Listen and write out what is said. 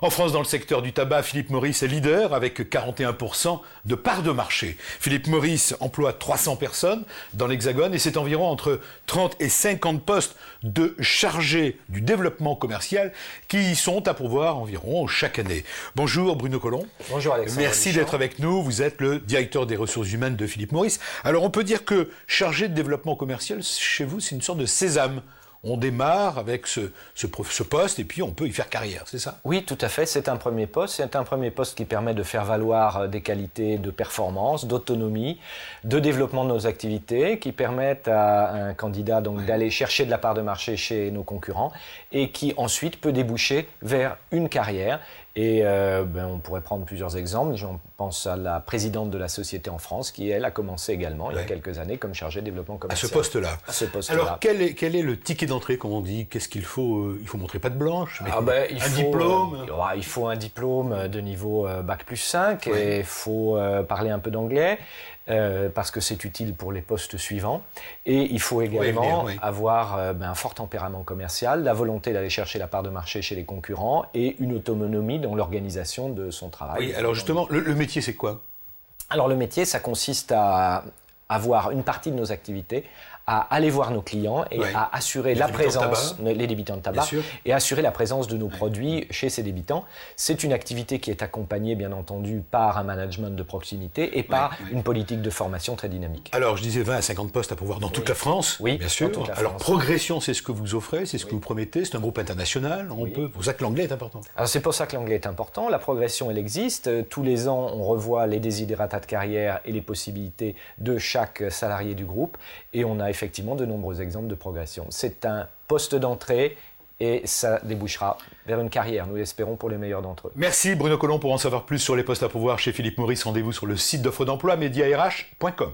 En France, dans le secteur du tabac, Philip Morris est leader avec 41% de part de marché. Philip Morris emploie 300 personnes dans l'Hexagone et c'est environ entre 30 et 50 postes de chargés du développement commercial qui sont à pourvoir environ chaque année. Bonjour Bruno Collomb. Bonjour Alexandre. Merci d'être avec nous. Vous êtes le directeur des ressources humaines de Philip Morris. Alors on peut dire que chargé de développement commercial, chez vous, c'est une sorte de sésame. On démarre avec ce poste et puis on peut y faire carrière, c'est ça? Oui, tout à fait. C'est un premier poste. C'est un premier poste qui permet de faire valoir des qualités de performance, d'autonomie, de développement de nos activités, qui permettent à un candidat donc d'aller chercher de la part de marché chez nos concurrents et qui ensuite peut déboucher vers une carrière. Et on pourrait prendre plusieurs exemples. Je pense à la présidente de la société en France qui, elle, a commencé également il y a quelques années comme chargée de développement commercial. À ce poste-là. À ce poste-là. Alors, quel est le ticket d'entrée, comme on dit? Qu'est-ce qu'il faut? Il faut montrer patte blanche, diplôme. Il faut un diplôme de niveau Bac plus 5 et il faut parler un peu d'anglais. Parce que c'est utile pour les postes suivants. Et il faut également avoir un fort tempérament commercial, la volonté d'aller chercher la part de marché chez les concurrents et une autonomie dans l'organisation de son travail. Oui, alors justement, le métier, c'est quoi? Alors le métier, ça consiste à avoir une partie de nos activités, à aller voir nos clients et à assurer la présence, les débitants de tabac, et assurer la présence de nos produits chez ces débitants. C'est une activité qui est accompagnée, bien entendu, par un management de proximité et par une politique de formation très dynamique. Alors, je disais 20 à 50 postes à pouvoir dans toute la France, bien sûr. Alors, progression, c'est ce que vous offrez, c'est ce que vous promettez, c'est un groupe international, c'est pour ça que l'anglais est important. Alors, c'est pour ça que l'anglais est important. La progression, elle existe. Tous les ans, on revoit les desiderata de carrière et les possibilités de chaque salarié du groupe, et on a effectivement de nombreux exemples de progression. C'est un poste d'entrée et ça débouchera vers une carrière, nous l'espérons, pour les meilleurs d'entre eux. Merci Bruno Collomb. Pour en savoir plus sur les postes à pourvoir chez Philip Morris, rendez-vous sur le site d'offre d'emploi mediarh.com.